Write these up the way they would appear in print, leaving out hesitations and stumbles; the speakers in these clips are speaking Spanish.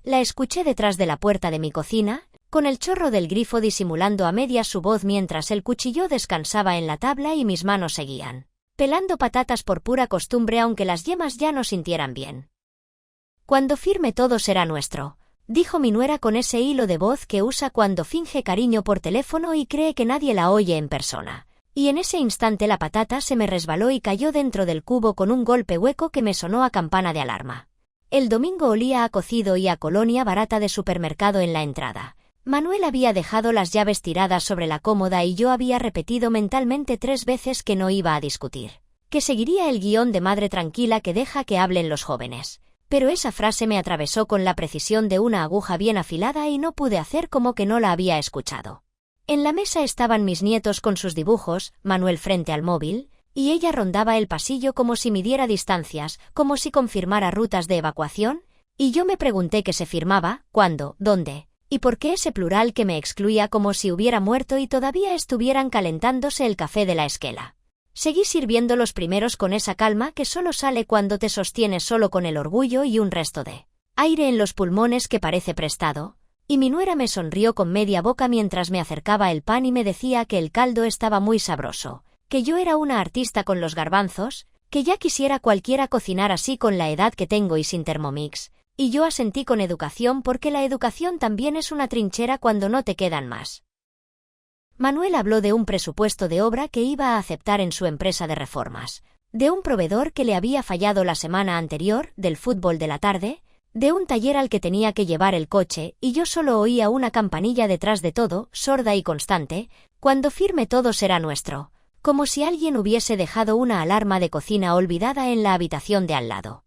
la escuché detrás de la puerta de mi cocina, con el chorro del grifo disimulando a medias su voz mientras el cuchillo descansaba en la tabla y mis manos seguían pelando patatas por pura costumbre aunque las yemas ya no sintieran bien. Cuando firme todo será nuestro, dijo mi nuera con ese hilo de voz que usa cuando finge cariño por teléfono y cree que nadie la oye en persona. Y en ese instante la patata se me resbaló y cayó dentro del cubo con un golpe hueco que me sonó a campana de alarma. El domingo olía a cocido y a colonia barata de supermercado en la entrada. Manuel había dejado las llaves tiradas sobre la cómoda y yo había repetido mentalmente 3 veces que no iba a discutir, que seguiría el guión de madre tranquila que deja que hablen los jóvenes. Pero esa frase me atravesó con la precisión de una aguja bien afilada y no pude hacer como que no la había escuchado. En la mesa estaban mis nietos con sus dibujos, Manuel frente al móvil, y ella rondaba el pasillo como si midiera distancias, como si confirmara rutas de evacuación, y yo me pregunté qué se firmaba, cuándo, dónde, y por qué ese plural que me excluía como si hubiera muerto y todavía estuvieran calentándose el café de la esquela. Seguí sirviendo los primeros con esa calma que solo sale cuando te sostienes solo con el orgullo y un resto de aire en los pulmones que parece prestado, y mi nuera me sonrió con media boca mientras me acercaba el pan y me decía que el caldo estaba muy sabroso, que yo era una artista con los garbanzos, que ya quisiera cualquiera cocinar así con la edad que tengo y sin Thermomix, y yo asentí con educación porque la educación también es una trinchera cuando no te quedan más. Manuel habló de un presupuesto de obra que iba a aceptar en su empresa de reformas, de un proveedor que le había fallado la semana anterior, del fútbol de la tarde, de un taller al que tenía que llevar el coche, y yo solo oía una campanilla detrás de todo, sorda y constante: cuando firme todo será nuestro, como si alguien hubiese dejado una alarma de cocina olvidada en la habitación de al lado.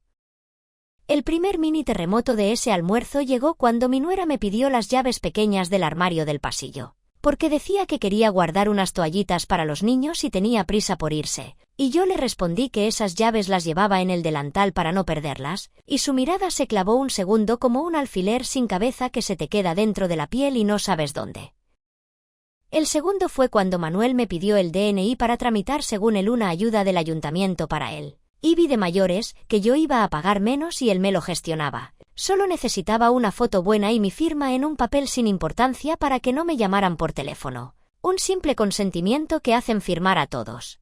El primer mini terremoto de ese almuerzo llegó cuando mi nuera me pidió las llaves pequeñas del armario del pasillo, porque decía que quería guardar unas toallitas para los niños y tenía prisa por irse, y yo le respondí que esas llaves las llevaba en el delantal para no perderlas, y su mirada se clavó un segundo como un alfiler sin cabeza que se te queda dentro de la piel y no sabes dónde. El segundo fue cuando Manuel me pidió el DNI para tramitar según él una ayuda del ayuntamiento para él IBI de mayores, que yo iba a pagar menos y él me lo gestionaba. Solo necesitaba una foto buena y mi firma en un papel sin importancia para que no me llamaran por teléfono. Un simple consentimiento que hacen firmar a todos.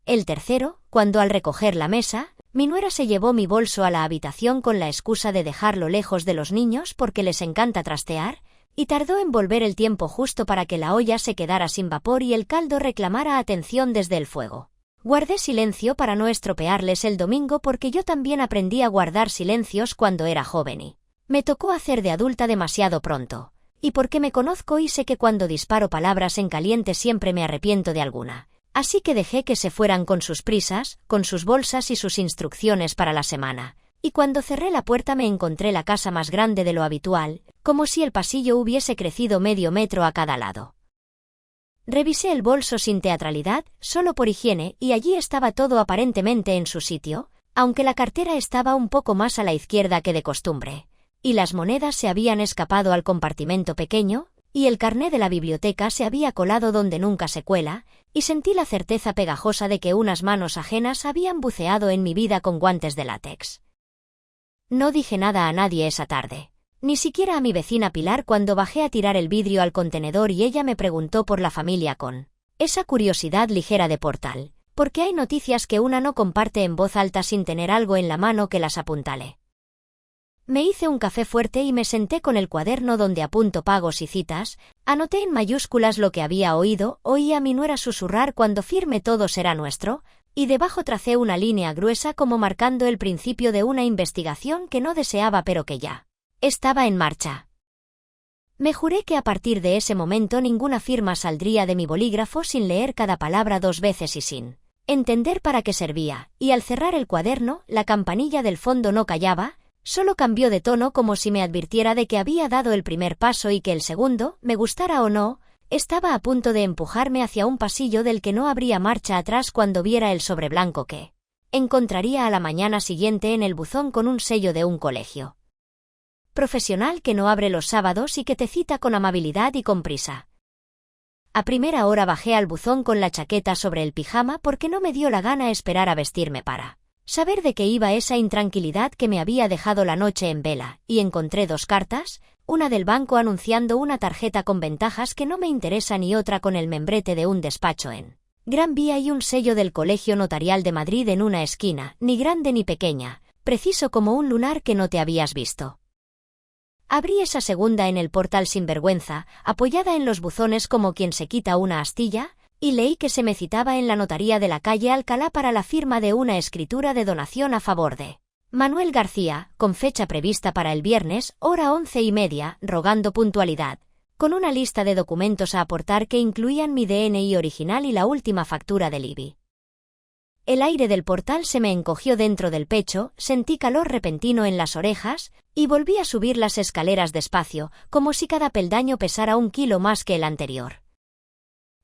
El tercero, cuando al recoger la mesa, mi nuera se llevó mi bolso a la habitación con la excusa de dejarlo lejos de los niños porque les encanta trastear, y tardó en volver el tiempo justo para que la olla se quedara sin vapor y el caldo reclamara atención desde el fuego. Guardé silencio para no estropearles el domingo porque yo también aprendí a guardar silencios cuando era joven y me tocó hacer de adulta demasiado pronto, y porque me conozco y sé que cuando disparo palabras en caliente siempre me arrepiento de alguna, así que dejé que se fueran con sus prisas, con sus bolsas y sus instrucciones para la semana, y cuando cerré la puerta me encontré la casa más grande de lo habitual, como si el pasillo hubiese crecido medio metro a cada lado. Revisé el bolso sin teatralidad, solo por higiene, y allí estaba todo aparentemente en su sitio, aunque la cartera estaba un poco más a la izquierda que de costumbre, y las monedas se habían escapado al compartimento pequeño, y el carné de la biblioteca se había colado donde nunca se cuela, y sentí la certeza pegajosa de que unas manos ajenas habían buceado en mi vida con guantes de látex. No dije nada a nadie esa tarde. Ni siquiera a mi vecina Pilar cuando bajé a tirar el vidrio al contenedor y ella me preguntó por la familia con esa curiosidad ligera de portal, porque hay noticias que una no comparte en voz alta sin tener algo en la mano que las apuntale. Me hice un café fuerte y me senté con el cuaderno donde apunto pagos y citas, anoté en mayúsculas lo que había oído, oí a mi nuera susurrar cuando firme todo será nuestro, y debajo tracé una línea gruesa como marcando el principio de una investigación que no deseaba pero que ya estaba en marcha. Me juré que a partir de ese momento ninguna firma saldría de mi bolígrafo sin leer cada palabra 2 veces y sin entender para qué servía, y al cerrar el cuaderno, la campanilla del fondo no callaba, solo cambió de tono como si me advirtiera de que había dado el primer paso y que el segundo, me gustara o no, estaba a punto de empujarme hacia un pasillo del que no habría marcha atrás cuando viera el sobre blanco que encontraría a la mañana siguiente en el buzón con un sello de un colegio profesional que no abre los sábados y que te cita con amabilidad y con prisa. A primera hora bajé al buzón con la chaqueta sobre el pijama porque no me dio la gana esperar a vestirme para Saber de qué iba esa intranquilidad que me había dejado la noche en vela, y encontré 2 cartas, una del banco anunciando una tarjeta con ventajas que no me interesan y otra con el membrete de un despacho en Gran Vía y un sello del Colegio Notarial de Madrid en una esquina, ni grande ni pequeña, preciso como un lunar que no te habías visto. Abrí esa segunda en el portal sin vergüenza, apoyada en los buzones como quien se quita una astilla, y leí que se me citaba en la notaría de la calle Alcalá para la firma de una escritura de donación a favor de Manuel García, con fecha prevista para el viernes, hora 11:30, rogando puntualidad, con una lista de documentos a aportar que incluían mi DNI original y la última factura del IBI. El aire del portal se me encogió dentro del pecho, sentí calor repentino en las orejas, y volví a subir las escaleras despacio, como si cada peldaño pesara 1 kilo más que el anterior.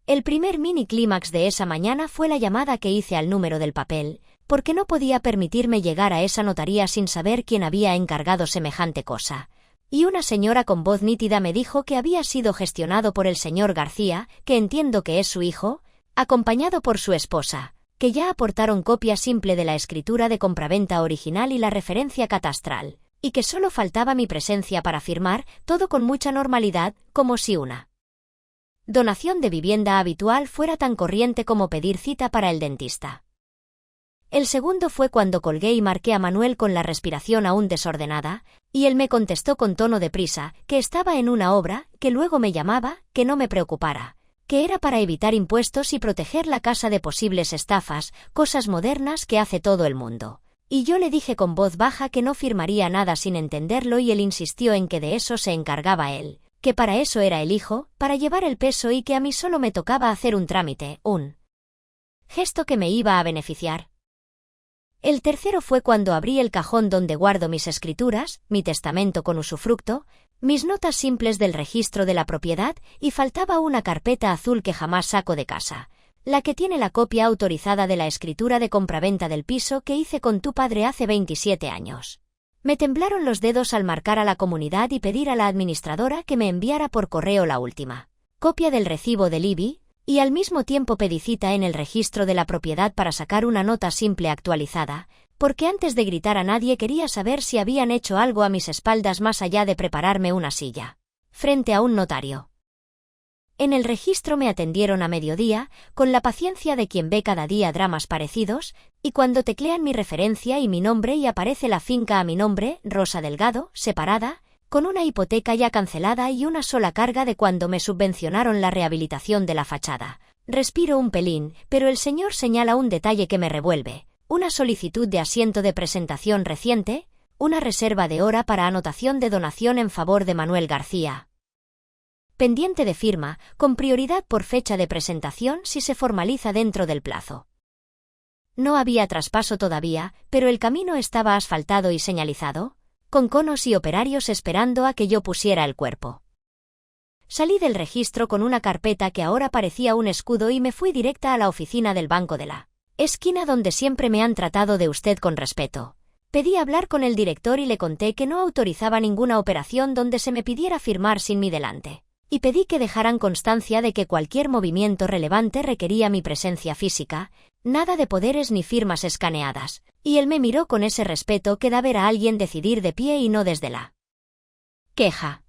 El primer mini clímax de esa mañana fue la llamada que hice al número del papel, porque no podía permitirme llegar a esa notaría sin saber quién había encargado semejante cosa. Y una señora con voz nítida me dijo que había sido gestionado por el señor García, que entiendo que es su hijo, acompañado por su esposa, que ya aportaron copia simple de la escritura de compraventa original y la referencia catastral, y que solo faltaba mi presencia para firmar, todo con mucha normalidad, como si una donación de vivienda habitual fuera tan corriente como pedir cita para el dentista. El segundo fue cuando colgué y marqué a Manuel con la respiración aún desordenada, y él me contestó con tono de prisa, que estaba en una obra, que luego me llamaba, que no me preocupara, que era para evitar impuestos y proteger la casa de posibles estafas, cosas modernas que hace todo el mundo. Y yo le dije con voz baja que no firmaría nada sin entenderlo y él insistió en que de eso se encargaba él, que para eso era el hijo, para llevar el peso y que a mí solo me tocaba hacer un trámite, un gesto que me iba a beneficiar. El tercero fue cuando abrí el cajón donde guardo mis escrituras, mi testamento con usufructo, mis notas simples del registro de la propiedad y faltaba una carpeta azul que jamás saco de casa, la que tiene la copia autorizada de la escritura de compraventa del piso que hice con tu padre hace 27 años. Me temblaron los dedos al marcar a la comunidad y pedir a la administradora que me enviara por correo la última copia del recibo del IBI, y al mismo tiempo pedí cita en el registro de la propiedad para sacar una nota simple actualizada, porque antes de gritar a nadie quería saber si habían hecho algo a mis espaldas más allá de prepararme una silla frente a un notario. En el registro me atendieron a mediodía, con la paciencia de quien ve cada día dramas parecidos, y cuando teclean mi referencia y mi nombre y aparece la finca a mi nombre, Rosa Delgado, separada, con una hipoteca ya cancelada y una sola carga de cuando me subvencionaron la rehabilitación de la fachada. Respiro un pelín, pero el señor señala un detalle que me revuelve, una solicitud de asiento de presentación reciente, una reserva de hora para anotación de donación en favor de Manuel García. Pendiente de firma, con prioridad por fecha de presentación si se formaliza dentro del plazo. No había traspaso todavía, pero el camino estaba asfaltado y señalizado, con conos y operarios esperando a que yo pusiera el cuerpo. Salí del registro con una carpeta que ahora parecía un escudo y me fui directa a la oficina del banco de la esquina donde siempre me han tratado de usted con respeto. Pedí hablar con el director y le conté que no autorizaba ninguna operación donde se me pidiera firmar sin mí delante. Y pedí que dejaran constancia de que cualquier movimiento relevante requería mi presencia física, nada de poderes ni firmas escaneadas, y él me miró con ese respeto que da ver a alguien decidir de pie y no desde la queja.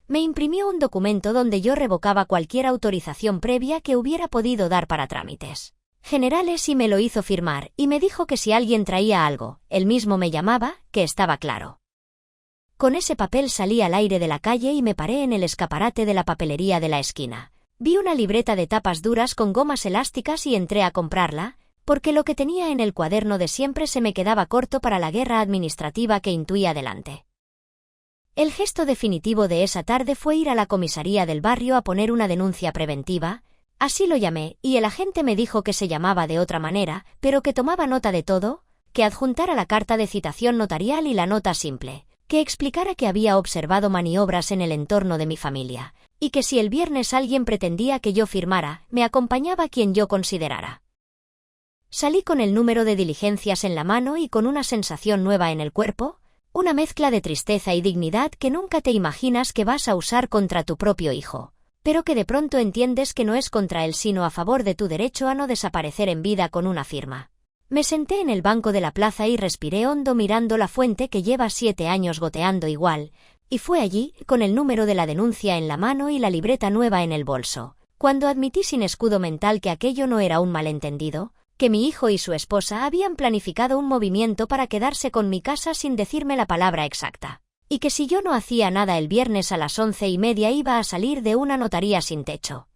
Me imprimió un documento donde yo revocaba cualquier autorización previa que hubiera podido dar para trámites generales y me lo hizo firmar, y me dijo que si alguien traía algo, él mismo me llamaba, que estaba claro. Con ese papel salí al aire de la calle y me paré en el escaparate de la papelería de la esquina. Vi una libreta de tapas duras con gomas elásticas y entré a comprarla, porque lo que tenía en el cuaderno de siempre se me quedaba corto para la guerra administrativa que intuía delante. El gesto definitivo de esa tarde fue ir a la comisaría del barrio a poner una denuncia preventiva, así lo llamé, y el agente me dijo que se llamaba de otra manera, pero que tomaba nota de todo, que adjuntara la carta de citación notarial y la nota simple, que explicara que había observado maniobras en el entorno de mi familia, y que si el viernes alguien pretendía que yo firmara, me acompañaba quien yo considerara. Salí con el número de diligencias en la mano y con una sensación nueva en el cuerpo, una mezcla de tristeza y dignidad que nunca te imaginas que vas a usar contra tu propio hijo, pero que de pronto entiendes que no es contra él sino a favor de tu derecho a no desaparecer en vida con una firma. Me senté en el banco de la plaza y respiré hondo mirando la fuente que lleva 7 años goteando igual, y fue allí, con el número de la denuncia en la mano y la libreta nueva en el bolso, cuando admití sin escudo mental que aquello no era un malentendido, que mi hijo y su esposa habían planificado un movimiento para quedarse con mi casa sin decirme la palabra exacta, y que si yo no hacía nada el viernes a las 11:30 iba a salir de una notaría sin techo.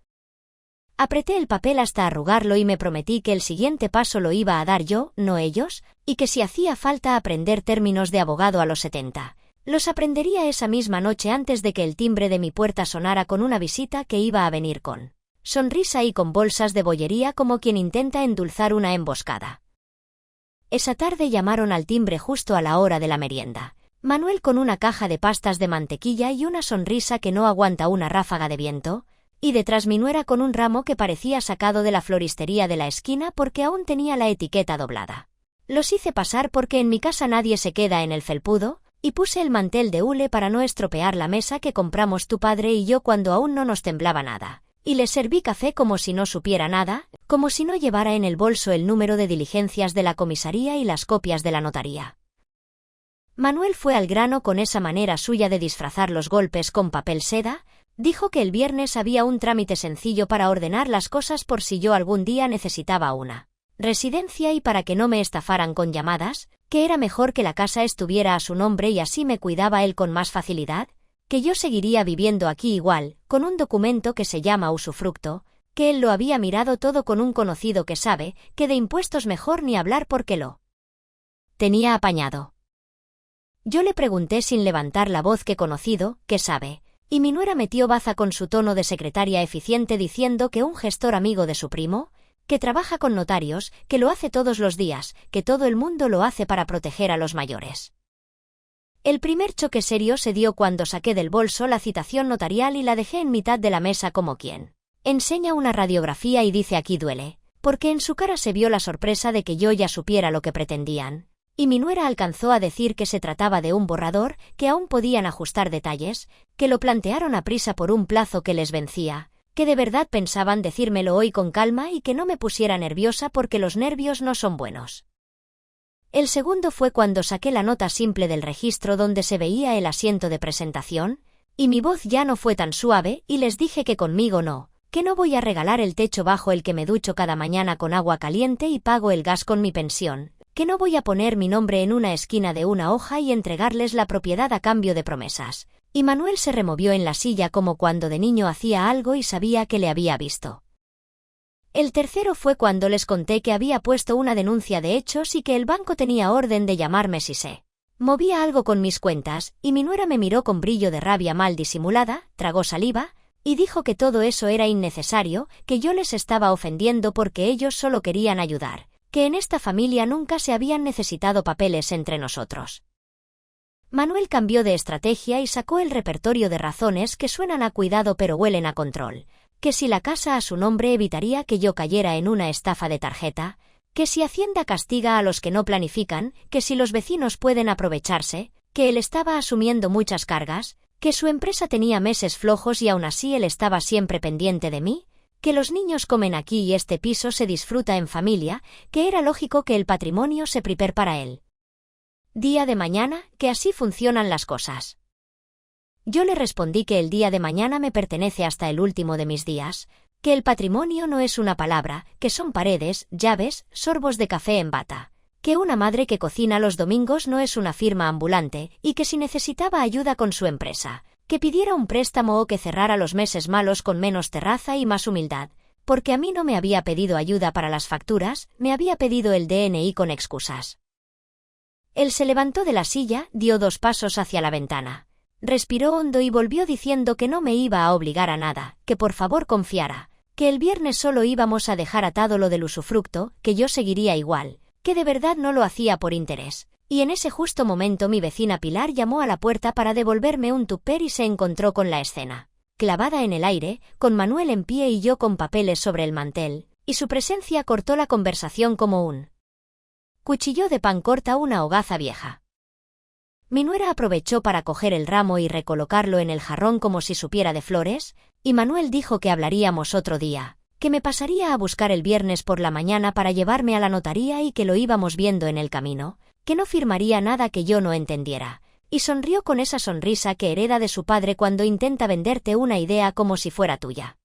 Apreté el papel hasta arrugarlo y me prometí que el siguiente paso lo iba a dar yo, no ellos, y que si hacía falta aprender términos de abogado a los 70, los aprendería esa misma noche antes de que el timbre de mi puerta sonara con una visita que iba a venir con sonrisa y con bolsas de bollería como quien intenta endulzar una emboscada. Esa tarde llamaron al timbre justo a la hora de la merienda. Manuel con una caja de pastas de mantequilla y una sonrisa que no aguanta una ráfaga de viento, y detrás mi nuera con un ramo que parecía sacado de la floristería de la esquina porque aún tenía la etiqueta doblada. Los hice pasar porque en mi casa nadie se queda en el felpudo, y puse el mantel de hule para no estropear la mesa que compramos tu padre y yo cuando aún no nos temblaba nada, y les serví café como si no supiera nada, como si no llevara en el bolso el número de diligencias de la comisaría y las copias de la notaría. Manuel fue al grano con esa manera suya de disfrazar los golpes con papel seda. Dijo que el viernes había un trámite sencillo para ordenar las cosas por si yo algún día necesitaba una residencia y para que no me estafaran con llamadas, que era mejor que la casa estuviera a su nombre y así me cuidaba él con más facilidad, que yo seguiría viviendo aquí igual, con un documento que se llama usufructo, que él lo había mirado todo con un conocido que sabe, que de impuestos mejor ni hablar porque lo tenía apañado. Yo le pregunté sin levantar la voz qué conocido, qué sabe. Y mi nuera metió baza con su tono de secretaria eficiente diciendo que un gestor amigo de su primo, que trabaja con notarios, que lo hace todos los días, que todo el mundo lo hace para proteger a los mayores. El primer choque serio se dio cuando saqué del bolso la citación notarial y la dejé en mitad de la mesa como quien enseña una radiografía y dice aquí duele, porque en su cara se vio la sorpresa de que yo ya supiera lo que pretendían. Y mi nuera alcanzó a decir que se trataba de un borrador, que aún podían ajustar detalles, que lo plantearon a prisa por un plazo que les vencía, que de verdad pensaban decírmelo hoy con calma y que no me pusiera nerviosa porque los nervios no son buenos. El segundo fue cuando saqué la nota simple del registro donde se veía el asiento de presentación, y mi voz ya no fue tan suave y les dije que conmigo no, que no voy a regalar el techo bajo el que me ducho cada mañana con agua caliente y pago el gas con mi pensión, que no voy a poner mi nombre en una esquina de una hoja y entregarles la propiedad a cambio de promesas. Y Manuel se removió en la silla como cuando de niño hacía algo y sabía que le había visto. El tercero fue cuando les conté que había puesto una denuncia de hechos y que el banco tenía orden de llamarme si se movía algo con mis cuentas, y mi nuera me miró con brillo de rabia mal disimulada, tragó saliva, y dijo que todo eso era innecesario, que yo les estaba ofendiendo porque ellos solo querían ayudar, que en esta familia nunca se habían necesitado papeles entre nosotros. Manuel cambió de estrategia y sacó el repertorio de razones que suenan a cuidado pero huelen a control, que si la casa a su nombre evitaría que yo cayera en una estafa de tarjeta, que si Hacienda castiga a los que no planifican, que si los vecinos pueden aprovecharse, que él estaba asumiendo muchas cargas, que su empresa tenía meses flojos y aún así él estaba siempre pendiente de mí, que los niños comen aquí y este piso se disfruta en familia, que era lógico que el patrimonio se prepare para él. Día de mañana, que así funcionan las cosas. Yo le respondí que el día de mañana me pertenece hasta el último de mis días, que el patrimonio no es una palabra, que son paredes, llaves, sorbos de café en bata, que una madre que cocina los domingos no es una firma ambulante, y que si necesitaba ayuda con su empresa, que pidiera un préstamo o que cerrara los meses malos con menos terraza y más humildad, porque a mí no me había pedido ayuda para las facturas, me había pedido el DNI con excusas. Él se levantó de la silla, dio 2 pasos hacia la ventana. Respiró hondo y volvió diciendo que no me iba a obligar a nada, que por favor confiara, que el viernes solo íbamos a dejar atado lo del usufructo, que yo seguiría igual, que de verdad no lo hacía por interés. Y en ese justo momento mi vecina Pilar llamó a la puerta para devolverme un tupper y se encontró con la escena, clavada en el aire, con Manuel en pie y yo con papeles sobre el mantel, y su presencia cortó la conversación como un cuchillo de pan corta una hogaza vieja. Mi nuera aprovechó para coger el ramo y recolocarlo en el jarrón como si supiera de flores, y Manuel dijo que hablaríamos otro día, que me pasaría a buscar el viernes por la mañana para llevarme a la notaría y que lo íbamos viendo en el camino, que no firmaría nada que yo no entendiera, y sonrió con esa sonrisa que hereda de su padre cuando intenta venderte una idea como si fuera tuya.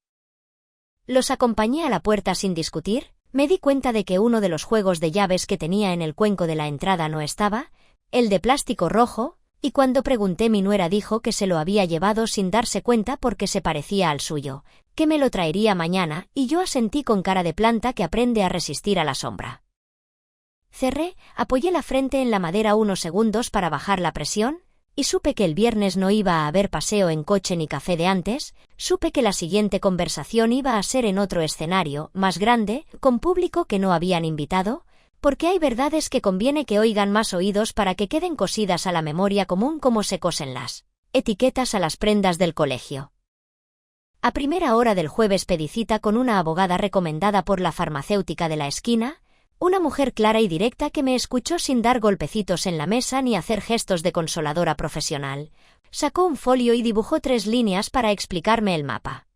Los acompañé a la puerta sin discutir. Me di cuenta de que uno de los juegos de llaves que tenía en el cuenco de la entrada no estaba, el de plástico rojo, y cuando pregunté mi nuera dijo que se lo había llevado sin darse cuenta porque se parecía al suyo, que me lo traería mañana, y yo asentí con cara de planta que aprende a resistir a la sombra. Cerré, apoyé la frente en la madera unos segundos para bajar la presión, y supe que el viernes no iba a haber paseo en coche ni café de antes. Supe que la siguiente conversación iba a ser en otro escenario, más grande, con público que no habían invitado, porque hay verdades que conviene que oigan más oídos para que queden cosidas a la memoria común como se cosen las etiquetas a las prendas del colegio. A primera hora del jueves pedí cita con una abogada recomendada por la farmacéutica de la esquina, una mujer clara y directa que me escuchó sin dar golpecitos en la mesa ni hacer gestos de consoladora profesional. Sacó un folio y dibujó 3 líneas para explicarme el mapa.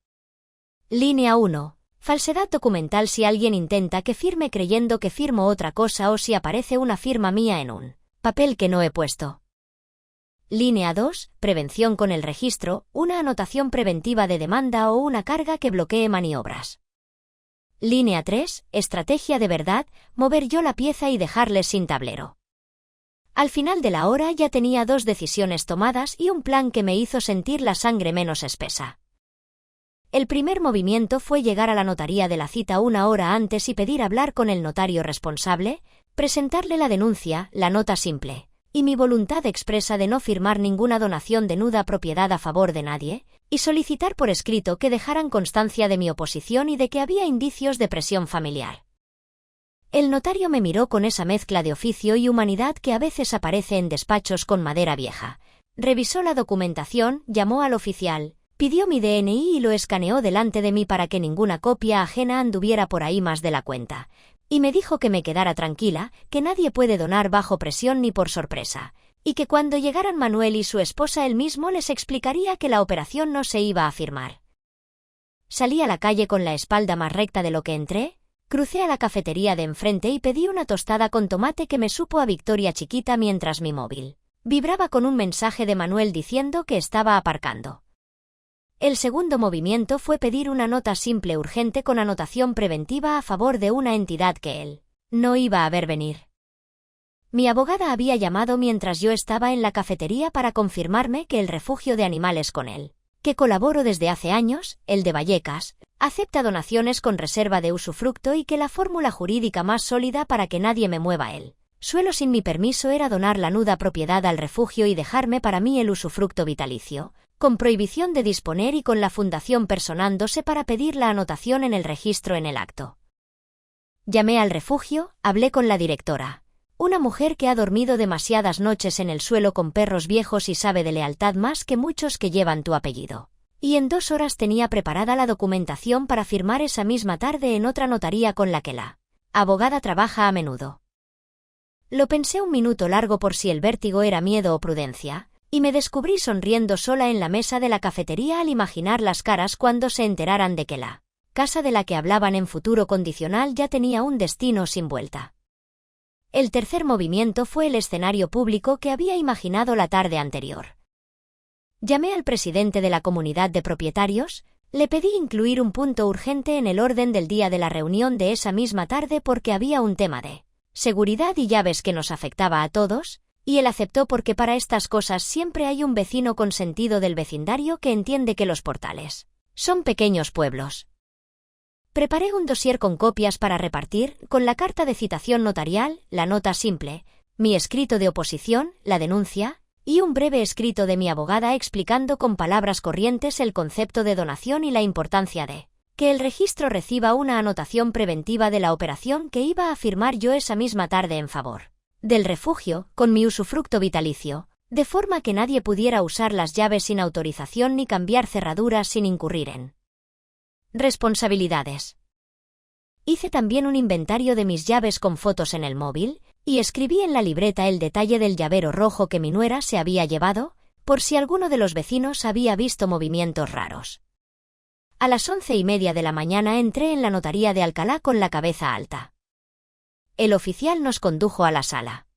Línea 1. Falsedad documental si alguien intenta que firme creyendo que firmo otra cosa o si aparece una firma mía en un papel que no he puesto. Línea 2. Prevención con el registro, una anotación preventiva de demanda o una carga que bloquee maniobras. Línea 3. Estrategia de verdad, mover yo la pieza y dejarles sin tablero. Al final de la hora ya tenía 2 decisiones tomadas y un plan que me hizo sentir la sangre menos espesa. El primer movimiento fue llegar a la notaría de la cita 1 hora antes y pedir hablar con el notario responsable, presentarle la denuncia, la nota simple, y mi voluntad expresa de no firmar ninguna donación de nuda propiedad a favor de nadie, y solicitar por escrito que dejaran constancia de mi oposición y de que había indicios de presión familiar. El notario me miró con esa mezcla de oficio y humanidad que a veces aparece en despachos con madera vieja. Revisó la documentación, llamó al oficial, pidió mi DNI y lo escaneó delante de mí para que ninguna copia ajena anduviera por ahí más de la cuenta, y me dijo que me quedara tranquila, que nadie puede donar bajo presión ni por sorpresa, y que cuando llegaran Manuel y su esposa él mismo les explicaría que la operación no se iba a firmar. Salí a la calle con la espalda más recta de lo que entré, crucé a la cafetería de enfrente y pedí una tostada con tomate que me supo a victoria chiquita mientras mi móvil vibraba con un mensaje de Manuel diciendo que estaba aparcando. El segundo movimiento fue pedir una nota simple urgente con anotación preventiva a favor de una entidad que él no iba a ver venir. Mi abogada había llamado mientras yo estaba en la cafetería para confirmarme que el refugio de animales con él, que colaboro desde hace años, el de Vallecas, acepta donaciones con reserva de usufructo y que la fórmula jurídica más sólida para que nadie me mueva el suelo sin mi permiso era donar la nuda propiedad al refugio y dejarme para mí el usufructo vitalicio, con prohibición de disponer y con la fundación personándose para pedir la anotación en el registro en el acto. Llamé al refugio, hablé con la directora. Una mujer que ha dormido demasiadas noches en el suelo con perros viejos y sabe de lealtad más que muchos que llevan tu apellido. Y en 2 horas tenía preparada la documentación para firmar esa misma tarde en otra notaría con la que la abogada trabaja a menudo. Lo pensé un minuto largo por si el vértigo era miedo o prudencia, y me descubrí sonriendo sola en la mesa de la cafetería al imaginar las caras cuando se enteraran de que la casa de la que hablaban en futuro condicional ya tenía un destino sin vuelta. El tercer movimiento fue el escenario público que había imaginado la tarde anterior. Llamé al presidente de la comunidad de propietarios, le pedí incluir un punto urgente en el orden del día de la reunión de esa misma tarde porque había un tema de seguridad y llaves que nos afectaba a todos, y él aceptó porque para estas cosas siempre hay un vecino con sentido del vecindario que entiende que los portales son pequeños pueblos. Preparé un dossier con copias para repartir, con la carta de citación notarial, la nota simple, mi escrito de oposición, la denuncia, y un breve escrito de mi abogada explicando con palabras corrientes el concepto de donación y la importancia de que el registro reciba una anotación preventiva de la operación que iba a firmar yo esa misma tarde en favor del refugio, con mi usufructo vitalicio, de forma que nadie pudiera usar las llaves sin autorización ni cambiar cerraduras sin incurrir en responsabilidades. Hice también un inventario de mis llaves con fotos en el móvil, y escribí en la libreta el detalle del llavero rojo que mi nuera se había llevado, por si alguno de los vecinos había visto movimientos raros. A las 11:30 de la mañana entré en la notaría de Alcalá con la cabeza alta. El oficial nos condujo a la sala.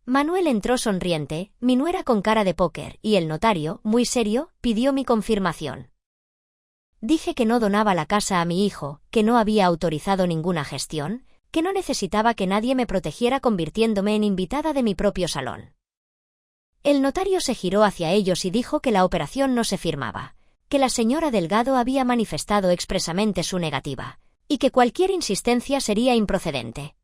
Manuel entró sonriente, mi nuera con cara de póker, y el notario, muy serio, pidió mi confirmación. Dije que no donaba la casa a mi hijo, que no había autorizado ninguna gestión, que no necesitaba que nadie me protegiera convirtiéndome en invitada de mi propio salón. El notario se giró hacia ellos y dijo que la operación no se firmaba, que la señora Delgado había manifestado expresamente su negativa, y que cualquier insistencia sería improcedente.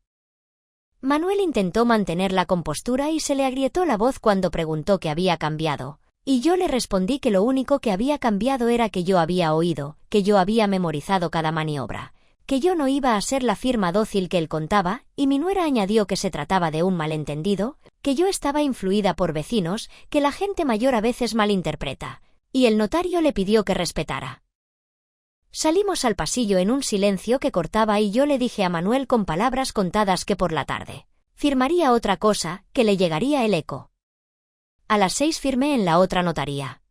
Manuel intentó mantener la compostura y se le agrietó la voz cuando preguntó qué había cambiado, y yo le respondí que lo único que había cambiado era que yo había oído, que yo había memorizado cada maniobra, que yo no iba a ser la firma dócil que él contaba, y mi nuera añadió que se trataba de un malentendido, que yo estaba influida por vecinos, que la gente mayor a veces malinterpreta, y el notario le pidió que respetara. Salimos al pasillo en un silencio que cortaba y yo le dije a Manuel con palabras contadas que por la tarde firmaría otra cosa, que le llegaría el eco. A las 6 firmé en la otra notaría.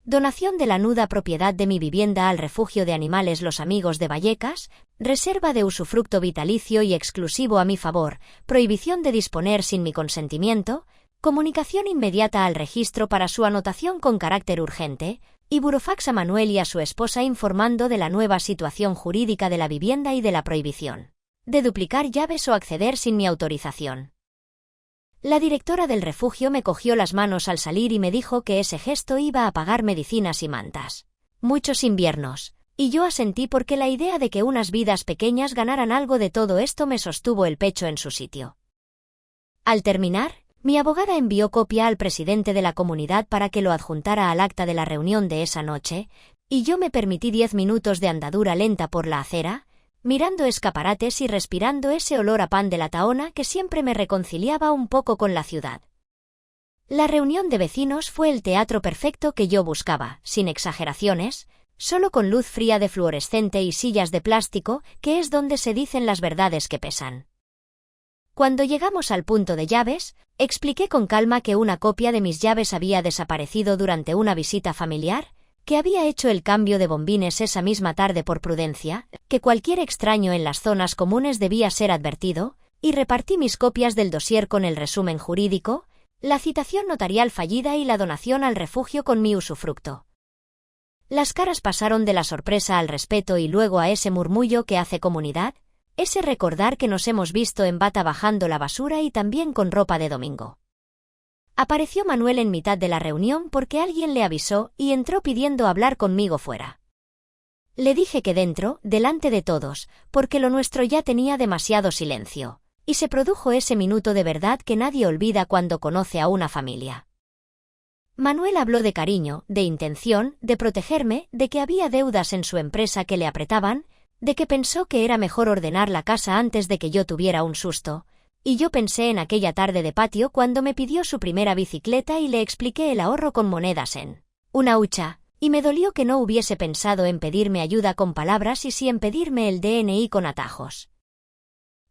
Donación de la nuda propiedad de mi vivienda al refugio de animales Los Amigos de Vallecas, reserva de usufructo vitalicio y exclusivo a mi favor, prohibición de disponer sin mi consentimiento, comunicación inmediata al registro para su anotación con carácter urgente, y burofax a Manuel y a su esposa informando de la nueva situación jurídica de la vivienda y de la prohibición de duplicar llaves o acceder sin mi autorización. La directora del refugio me cogió las manos al salir y me dijo que ese gesto iba a pagar medicinas y mantas. Muchos inviernos, y yo asentí porque la idea de que unas vidas pequeñas ganaran algo de todo esto me sostuvo el pecho en su sitio. Al terminar, mi abogada envió copia al presidente de la comunidad para que lo adjuntara al acta de la reunión de esa noche, y yo me permití 10 minutos de andadura lenta por la acera, mirando escaparates y respirando ese olor a pan de la Tahona que siempre me reconciliaba un poco con la ciudad. La reunión de vecinos fue el teatro perfecto que yo buscaba, sin exageraciones, solo con luz fría de fluorescente y sillas de plástico, que es donde se dicen las verdades que pesan. Cuando llegamos al punto de llaves, expliqué con calma que una copia de mis llaves había desaparecido durante una visita familiar, que había hecho el cambio de bombines esa misma tarde por prudencia, que cualquier extraño en las zonas comunes debía ser advertido, y repartí mis copias del dossier con el resumen jurídico, la citación notarial fallida y la donación al refugio con mi usufructo. Las caras pasaron de la sorpresa al respeto y luego a ese murmullo que hace comunidad, ese recordar que nos hemos visto en bata bajando la basura y también con ropa de domingo. Apareció Manuel en mitad de la reunión porque alguien le avisó y entró pidiendo hablar conmigo fuera. Le dije que dentro, delante de todos, porque lo nuestro ya tenía demasiado silencio, y se produjo ese minuto de verdad que nadie olvida cuando conoce a una familia. Manuel habló de cariño, de intención, de protegerme, de que había deudas en su empresa que le apretaban, de que pensó que era mejor ordenar la casa antes de que yo tuviera un susto. Y yo pensé en aquella tarde de patio cuando me pidió su primera bicicleta y le expliqué el ahorro con monedas en una hucha, y me dolió que no hubiese pensado en pedirme ayuda con palabras y sí en pedirme el DNI con atajos.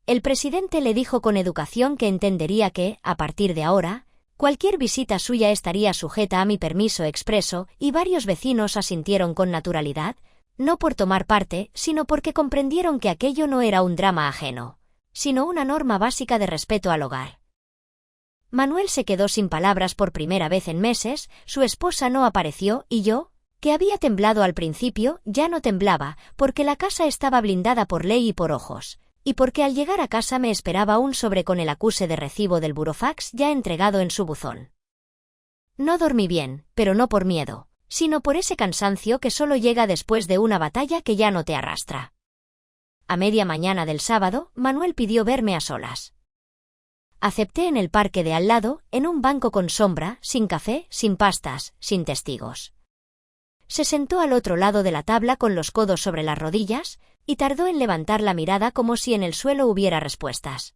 El presidente le dijo con educación que entendería que, a partir de ahora, cualquier visita suya estaría sujeta a mi permiso expreso, y varios vecinos asintieron con naturalidad, no por tomar parte, sino porque comprendieron que aquello no era un drama ajeno, sino una norma básica de respeto al hogar. Manuel se quedó sin palabras por primera vez en meses, su esposa no apareció y yo, que había temblado al principio, ya no temblaba, porque la casa estaba blindada por ley y por ojos, y porque al llegar a casa me esperaba un sobre con el acuse de recibo del burofax ya entregado en su buzón. No dormí bien, pero no por miedo, sino por ese cansancio que solo llega después de una batalla que ya no te arrastra. A media mañana del sábado, Manuel pidió verme a solas. Acepté en el parque de al lado, en un banco con sombra, sin café, sin pastas, sin testigos. Se sentó al otro lado de la tabla con los codos sobre las rodillas, y tardó en levantar la mirada como si en el suelo hubiera respuestas.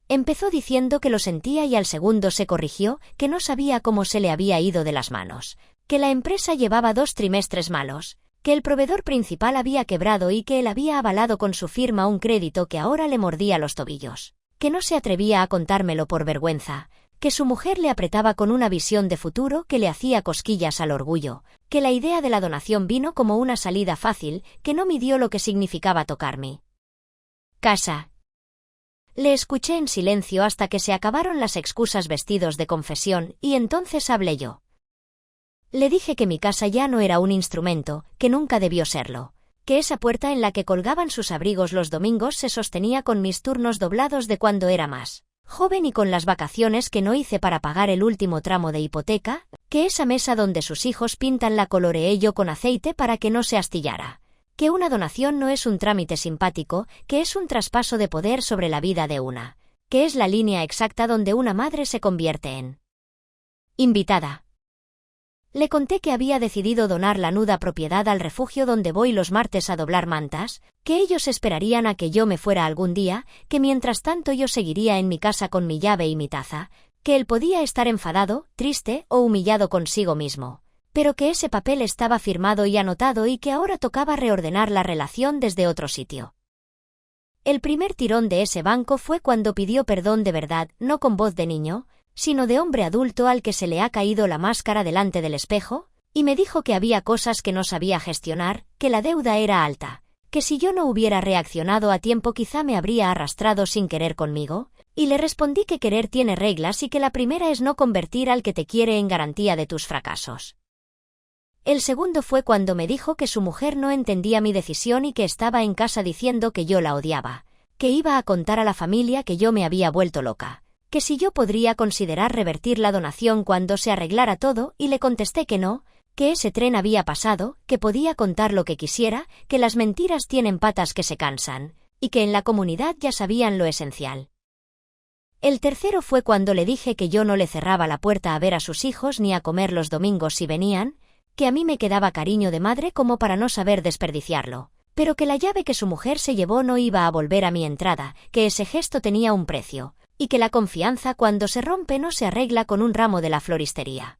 Empezó diciendo que lo sentía y al segundo se corrigió, que no sabía cómo se le había ido de las manos, que la empresa llevaba 2 trimestres malos, que el proveedor principal había quebrado y que él había avalado con su firma un crédito que ahora le mordía los tobillos, que no se atrevía a contármelo por vergüenza, que su mujer le apretaba con una visión de futuro que le hacía cosquillas al orgullo, que la idea de la donación vino como una salida fácil, que no midió lo que significaba tocar mi casa. Le escuché en silencio hasta que se acabaron las excusas vestidos de confesión, y entonces hablé yo. Le dije que mi casa ya no era un instrumento, que nunca debió serlo, que esa puerta en la que colgaban sus abrigos los domingos se sostenía con mis turnos doblados de cuando era más joven y con las vacaciones que no hice para pagar el último tramo de hipoteca, que esa mesa donde sus hijos pintan la coloreé yo con aceite para que no se astillara, que una donación no es un trámite simpático, que es un traspaso de poder sobre la vida de una, que es la línea exacta donde una madre se convierte en invitada. Le conté que había decidido donar la nuda propiedad al refugio donde voy los martes a doblar mantas, que ellos esperarían a que yo me fuera algún día, que mientras tanto yo seguiría en mi casa con mi llave y mi taza, que él podía estar enfadado, triste o humillado consigo mismo, pero que ese papel estaba firmado y anotado y que ahora tocaba reordenar la relación desde otro sitio. El primer tirón de ese banco fue cuando pidió perdón de verdad, no con voz de niño, sino de hombre adulto al que se le ha caído la máscara delante del espejo, y me dijo que había cosas que no sabía gestionar, que la deuda era alta, que si yo no hubiera reaccionado a tiempo quizá me habría arrastrado sin querer conmigo, y le respondí que querer tiene reglas y que la primera es no convertir al que te quiere en garantía de tus fracasos. El segundo fue cuando me dijo que su mujer no entendía mi decisión y que estaba en casa diciendo que yo la odiaba, que iba a contar a la familia que yo me había vuelto loca, que si yo podría considerar revertir la donación cuando se arreglara todo, y le contesté que no, que ese tren había pasado, que podía contar lo que quisiera, que las mentiras tienen patas que se cansan, y que en la comunidad ya sabían lo esencial. El tercero fue cuando le dije que yo no le cerraba la puerta a ver a sus hijos ni a comer los domingos si venían, que a mí me quedaba cariño de madre como para no saber desperdiciarlo, pero que la llave que su mujer se llevó no iba a volver a mi entrada, que ese gesto tenía un precio, y que la confianza cuando se rompe no se arregla con un ramo de la floristería.